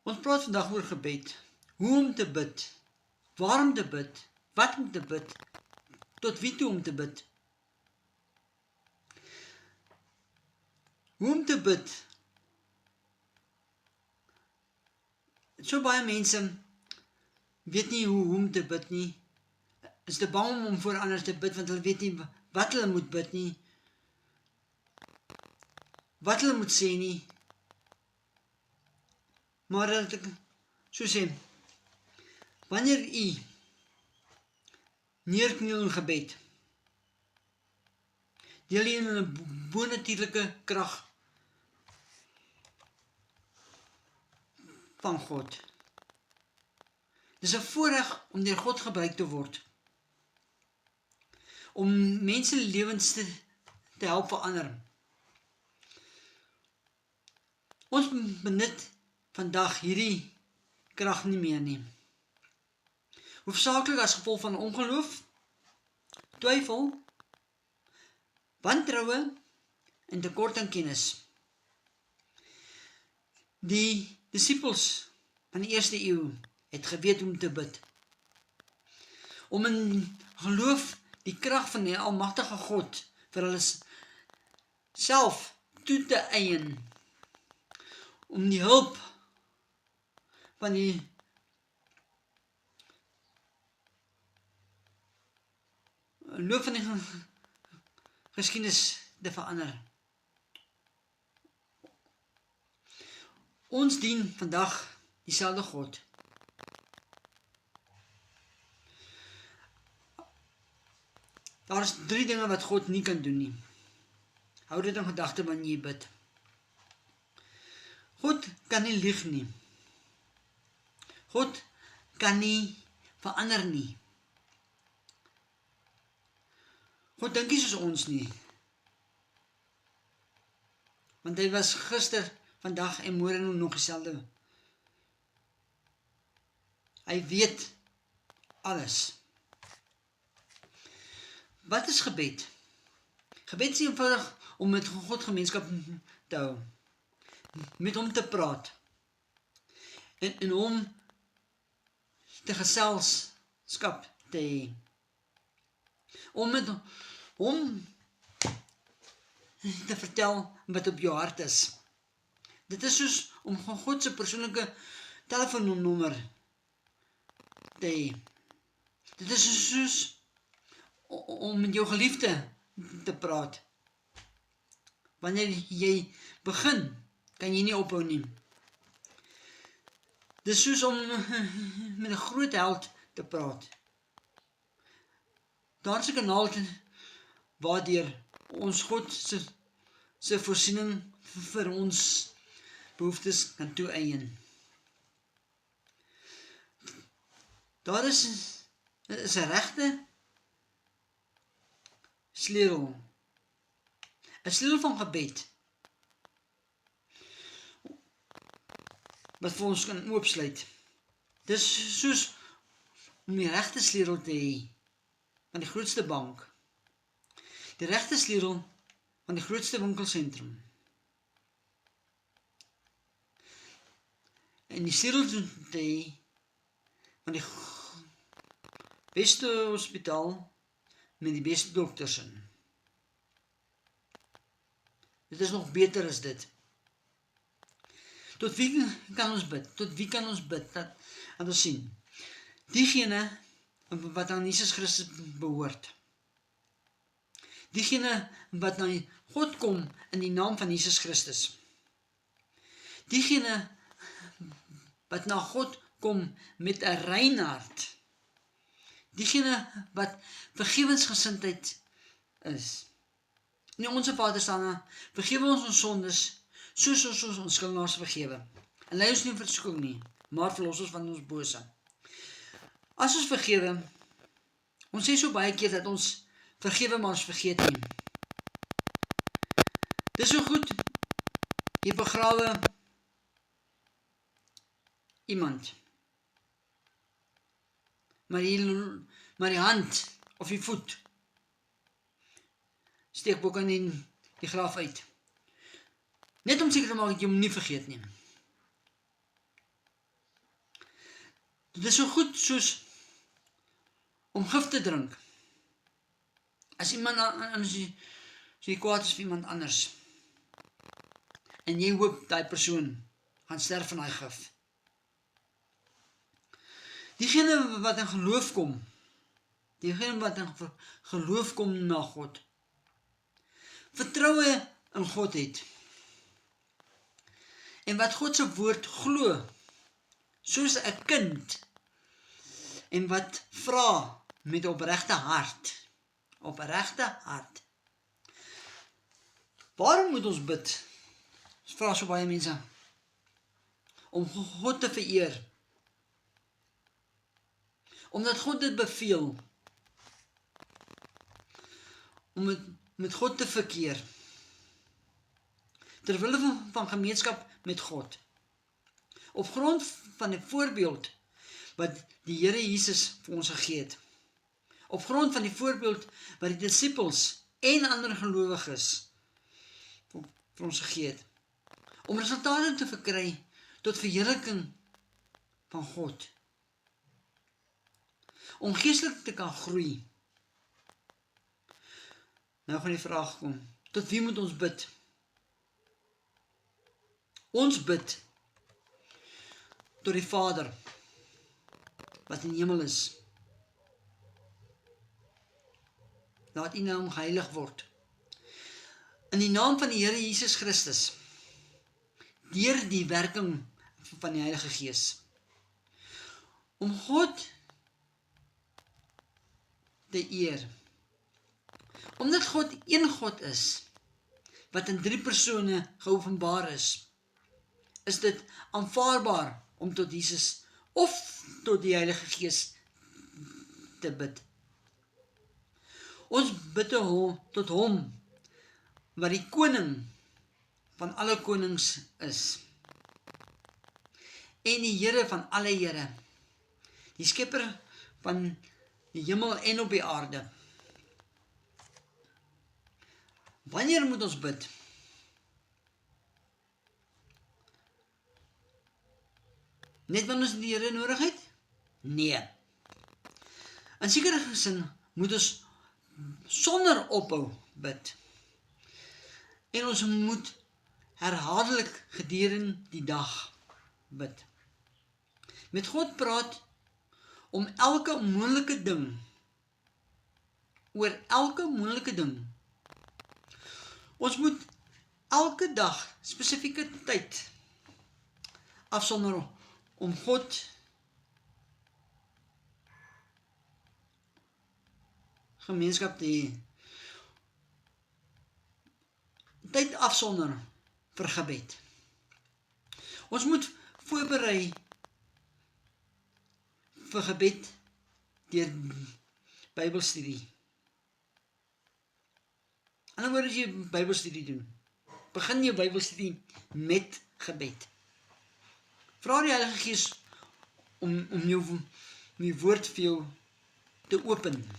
Ons praat vandag oor gebed. Hoe om te bid, waar om te bid, wat om te bid, tot wie toe om te bid. Hoe om te bid. So baie mense weet nie hoe om te bid nie. Is te bang om voor anders te bid, want hulle weet nie wat hulle moet bid nie. Wat hulle moet sê nie. Maar dat ek so sê, wanneer u neerkniel in gebed, deel jy in 'n bonatuurlike krag van God. Dis 'n voorreg om deur God gebruik te word, om mense lewens te help verander. Ons benut vandag hierdie krag nie meer nie. Hoofsaaklik as gevolg van ongeloof, twyfel, wantroue en tekort aan kennis. Die disippels van die eerste eeu het geweet hoe om te bid. Om in geloof die krag van die almagtige God vir hulle self toe te eien. Om die hulp van die loop van die geskiedenis te verander. Ons dien vandag dieselfde God. Daar is 3 dinge wat God nie kan doen nie. Hou dit in gedagte wanneer jy bid. God kan nie lieg nie. God kan nie verander nie. God dink nie soos ons nie. Want hy was gister, vandag en môre nog dieselfde. Hy weet alles. Wat is gebed? Gebed is eenvoudig om met God gemeenskap te hou. Met hom te praat. En hom te geselskap te hê. Om met hom te vertel wat op jou hart is. Dit is soos om God se persoonlike telefoonnommer te hê. Dit is soos om met jou geliefde te praat. Wanneer jy begin, kan jy nie ophou nie. Dit is soos om met 'n groot held te praat. Daar is 'n kanaal waardeur ons God se voorsiening vir ons behoeftes kan toeëien. Daar is 'n regte sleutel. 'n Sleutel van gebed wat vir ons kan oopsluit. Dis soos om die regte sleutel te hê van die grootste bank. Die regte sleutel van die grootste winkelsentrum. En die sleutel te hê van die beste hospitaal met die beste dokters in. Dit is nog beter as dit. Tot wie kan ons bid? Tot wie kan ons bid? Dat ons sien. Diegene wat aan Jesus Christus behoort. Diegene wat na God kom in die naam van Jesus Christus. Diegene wat na God kom met 'n rein hart. Diegene wat vergewensgesindheid is. In Onse Vader staan, vergewe ons sondes, soos ons skuldenaars vergewe. En lei ons nie in versoeking nie, maar verlos ons van ons bose. As ons vergewe, ons sê so baie keer dat ons vergewe, maar ons vergeet nie. Dis so goed, jy begrawe iemand. Maar die hand of die voet steek ook aan die graf uit. Net om seker te maak dat jy hom nie vergeet nie. Dit is so goed soos om gif te drink. As iemand anders, as jy kwaad is vir iemand anders, en jy hoop die persoon gaan sterf van die gif. Diegene wat in geloof kom, diegene wat in geloof kom na God, vertroue in God het, en wat God se woord glo, soos 'n kind, en wat vra met opregte hart, Waarom moet ons bid? Vra so baie mense, om God te vereer, omdat God dit beveel, om met God te verkeer, terwille van gemeenskap met God, op grond van die voorbeeld wat die Here Jesus vir ons gegee het, op grond van die voorbeeld wat die disippels en ander gelowiges vir ons gegee het, om resultate te verkry tot verheerliking van God, om geestelik te kan groei. Nou gaan die vraag kom, tot wie moet ons bid? Ons bid tot die Vader, wat in die hemel is. Laat U naam geheilig word. In die naam van die Here Jesus Christus, deur die werking van die Heilige Gees, om God te eer. Omdat God een God is, wat in 3 persone geopenbaar is dit aanvaarbaar om tot Jesus of tot die Heilige Gees te bid. Ons bid tot hom, wat die koning van alle konings is, en die Here van alle Here, die skepper van die hemel en op die aarde. Wanneer moet ons bid? Net wanneer ons die Here nodig het? Nee. In sekere sin moet ons sonder ophou bid. En ons moet herhaaldelik gedurende die dag bid. Met God praat om elke moontlike ding, oor elke moontlike ding. Ons moet elke dag spesifieke tyd afsonder om God gemeenskap te hê. Tyd afsonder vir gebed. Ons moet voorberei vir gebed deur Bybelstudie. In ander woorde, as jy Bybelstudie doen, begin jou Bybelstudie met gebed. Vra die Heilige Gees om die woord vir jou te open.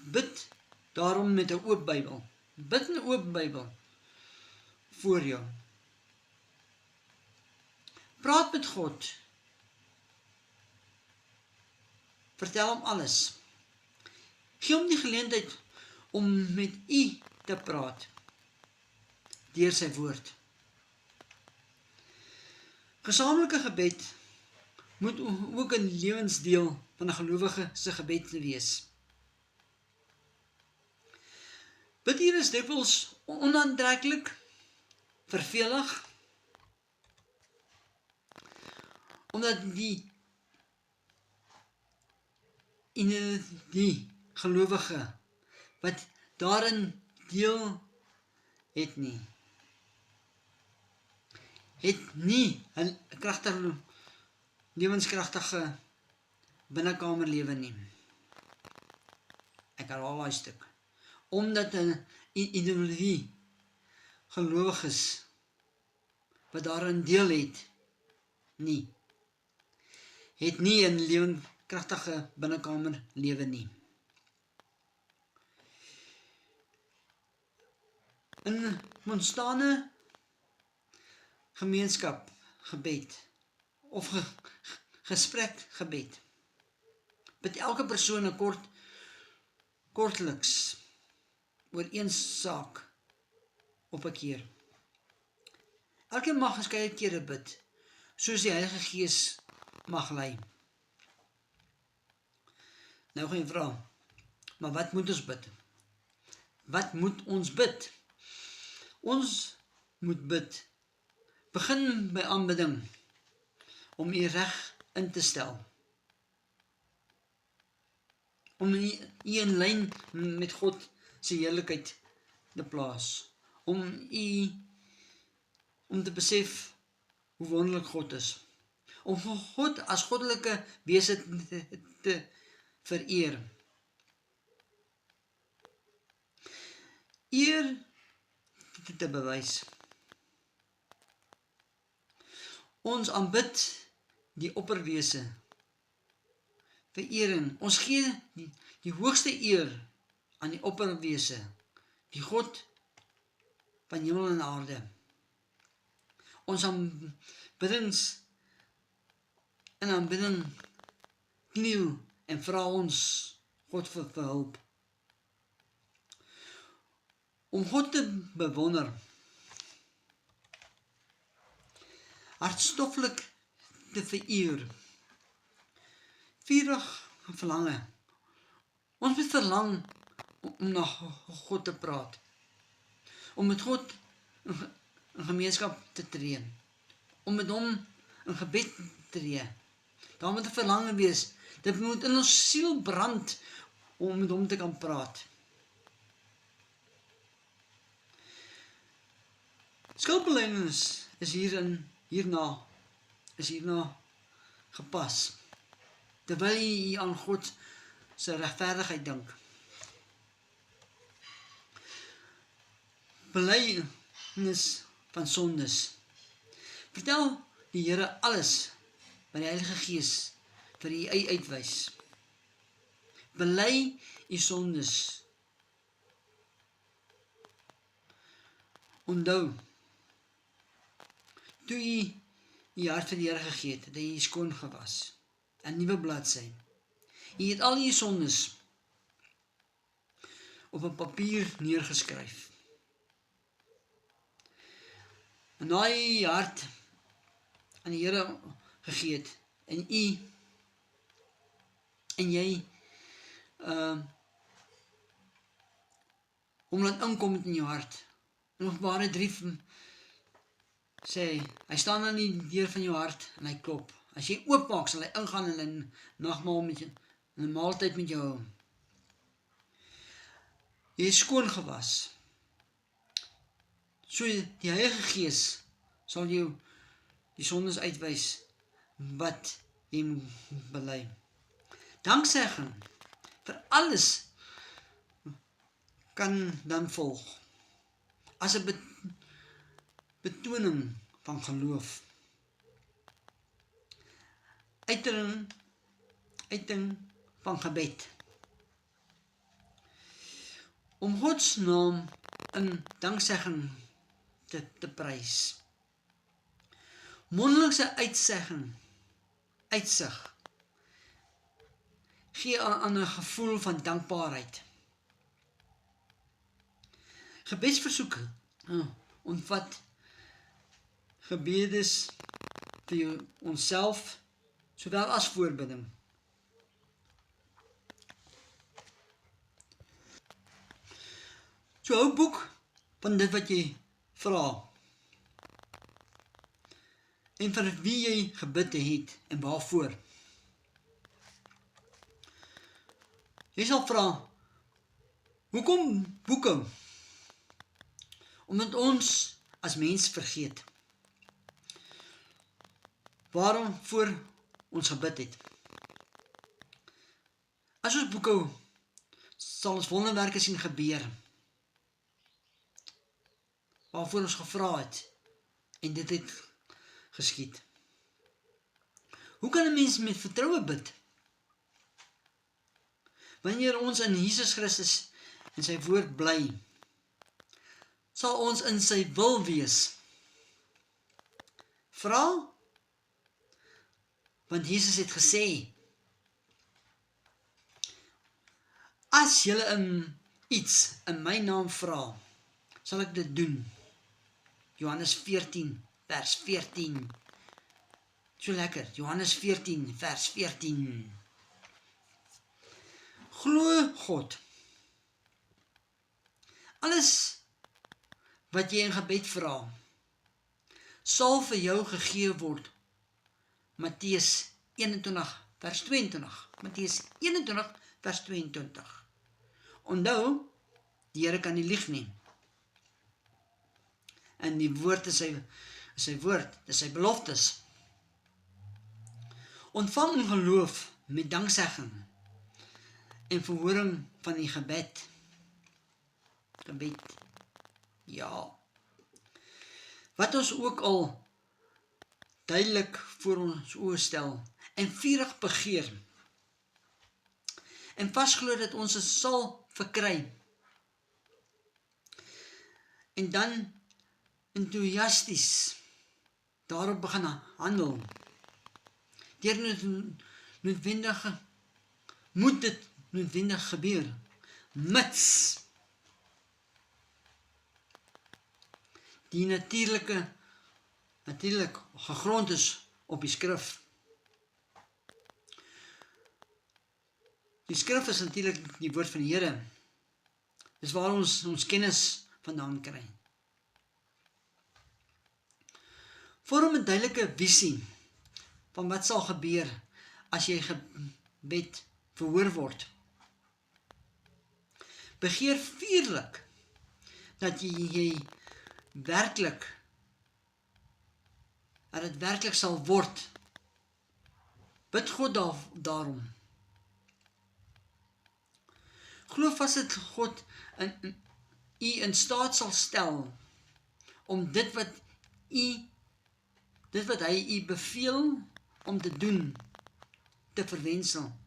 Bid daarom met 'n oop Bybel. Bid 'n oop Bybel voor jou. Praat met God. Vertel hom alles. Gee hom die geleentheid om met u te praat deur sy woord. Gesamentlike gebed moet ook 'n lewensdeel van 'n gelowige se gebed wees. Bid hier is dikwels onaantreklik, vervelig, omdat die gelowige wat daarin deel het nie 'n lewenskragtige binnekamerlewe nie. Ek herhaal daai stuk. Omdat 'n individu gelowig is wat daarin deel het nie 'n lewenskragtige binnekamerlewe nie. In ontstaande gemeenskap, gebed, of gebed. Bid elke persoon 'n kortliks oor een saak op 'n keer. Elkeen mag verskeie kere bid, soos die Heilige Gees mag lei. Nou gaan jy vra, maar wat moet ons bid? Wat moet ons bid? Ons moet bid. Begin by aanbidding, om u reg in te stel. Om u in lyn met God se heerlikheid te plaas. Om te besef hoe wonderlik God is. Om God as goddelike wese te vereer. Eer te bewys. Ons aanbid die opperwese. Verering. Ons gee die hoogste eer aan die opperwese, die God van hemel en aarde. Ons aanbidding kniel en vra ons God vir hulp. Om God te bewonder, hartstoffelik te vereer, vurig verlange. Ons moet verlang om na God te praat, om met God in gemeenskap te tree, om met hom in gebed te tree. Daar moet 'n verlange wees, dit moet in ons siel brand om met hom te kan praat. Skuldbelydenis is hierna gepas, terwyl jy aan God se regverdigheid dink. Belydenis van sondes. Vertel die Here alles wat die Heilige Gees vir u uitwys. Bely u sondes. Onthou, toe u hart vir die Here gegee het, dat jy skoon gewas, 'n nuwe bladsy. Jy het al die sondes op 'n papier neergeskryf. En na jy hart aan die Here gegee het, en jy hom laat inkom in jou hart. In Openbaring 3 sê hy staan aan die deur van jou hart en hy klop. As jy oopmaak, sal hy ingaan en 'n nagmaal met jou, 'n maaltyd met jou hou. Jy is skoon gewas. So die Heilige Gees sal jou die sondes uitwys wat jy moet bely. Danksegging vir alles kan dan volg as 'n betoning van geloof. Uiting van gebed. Om Gods naam in danksegging te prys. Mondelikse uitsig, gee aan 'n gevoel van dankbaarheid. Gebedsversoeke ontvat gebedes vir onsself, sowel as voorbidding. So hou boek van dit wat jy vra, en vir wie jy gebid het en waarvoor. Jy sal vra, hoekom boeke? Omdat ons as mens vergeet waarom voor ons gebid het. As ons boekhou, sal ons wonderwerke sien gebeur, waarvoor ons gevra het, en dit het geskied. Hoe kan 'n mens met vertroue bid? Wanneer ons in Jesus Christus en sy woord bly, sal ons in sy wil wees. Vra Want Jesus het gesê, as julle iets in my naam vra, sal ek dit doen. Johannes 14, vers 14. So lekker, Johannes 14, vers 14. Glo God. Alles wat jy in gebed vra, sal vir jou gegee word. Matteus 21, vers 22. Matteus 21, vers 22. Onthou, die Here kan nie lieg nie. En die woord is sy woord, dis sy beloftes. Ontvang in geloof met danksegging en verhoring van die gebed. Gebed, ja. Wat ons ook al duidelik voor ons oë stel en vurig begeer en vasglo dat ons dit sal verkry. En dan enthousiasties daarop begin handel. Moet dit noodwendig gebeur, mits die natuurlijk gegrond is op die skrif. Die skrif is natuurlijk die woord van die Here. Dis waar ons kennis vandaan kry. Vorm 'n duidelike visie van wat sal gebeur as jy gebed verhoor word. Begeer vuurlik dat jy werklik, dat het werklik sal word. Bid God daarom. Glo vas dat God u in staat sal stel om dit wat hy u beveel om te doen, te verwensel.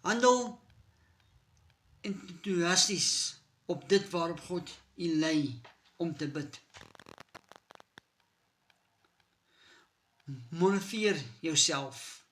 Handel enthousiasties op dit waarop God u lei om te bid. Motiveer jouself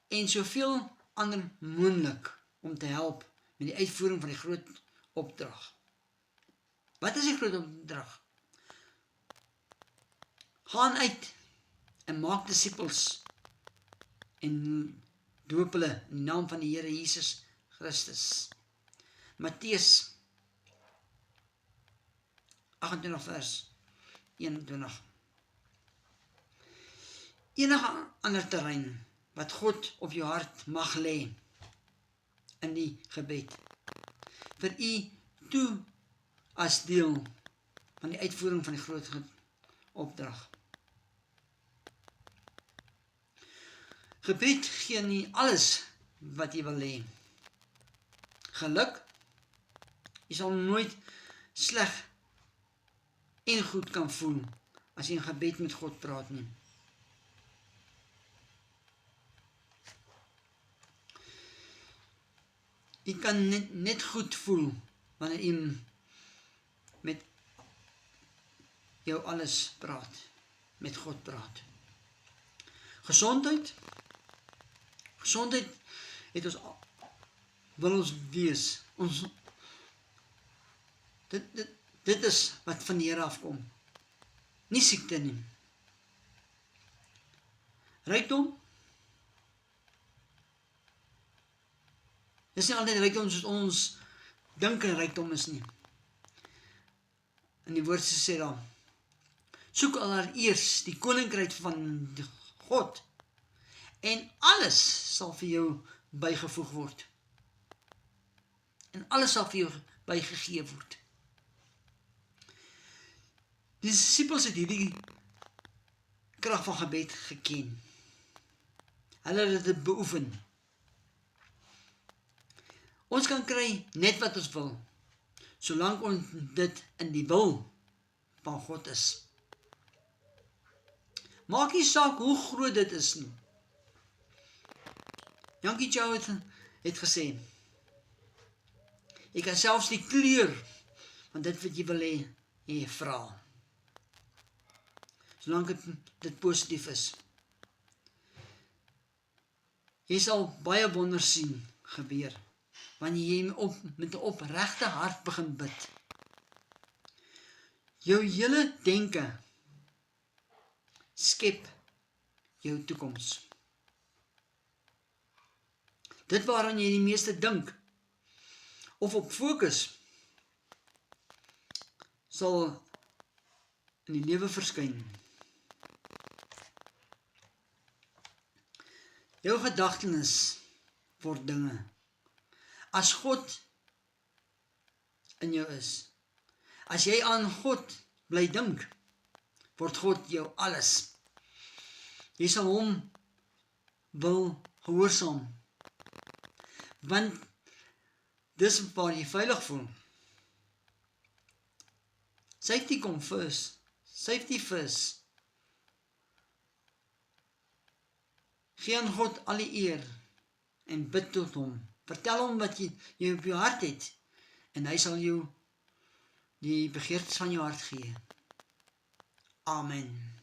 en soveel ander moontlik om te help met die uitvoering van die groot opdrag. Wat is die groot opdrag? Gaan uit en maak disippels en doop hulle in die naam van die Here Jesus Christus. Matteus 28 vers 21. Enige ander terrein wat God op jou hart mag lê in die gebed, vir u toe as deel van die uitvoering van die groot opdrag. Gebed gee nie alles wat jy wil hê. Geluk, jy sal nooit sleg en goed kan voel as jy in gebed met God praat nie. Jy kan net goed voel wanneer jy met jou alles praat, met God praat. Gesondheid het ons wil ons wees. Dit is wat van die Here afkom. Nie siekte nie. Rykdom. Dis nie altyd rykdom soos ons dink en rykdom is nie. In die woord sê daar, soek allereers die koninkryk van God en alles sal vir jou bygevoeg word. En alles sal vir jou bygegee word. Die disippels het hierdie krag van gebed geken. Hulle het dit beoefen. Ons kan kry net wat ons wil, solank ons dit in die wil van God is. Maak nie saak hoe groot dit is nie. Yankee Chow het gesê, Jy kan selfs die kleur van dit wat jy wil hê, jy vra. Solank dit positief is. Jy sal baie wonders sien gebeur, wanneer jy met 'n opregte hart begin bid. Jou hele denke skep jou toekoms. Dit waaraan jy die meeste dink, of op fokus, sal in die lewe verskyn. Jou gedagtenis word dinge. As God in jou is, as jy aan God bly dink, word God jou alles. Jy sal hom wil gehoorsaam, want dis waar jy veilig voel. Safety come first. Safety first. Gee aan God al die eer en bid tot hom. Vertel hom wat jy op jou hart het en hy sal jou die begeertes van jou hart gee. Amen.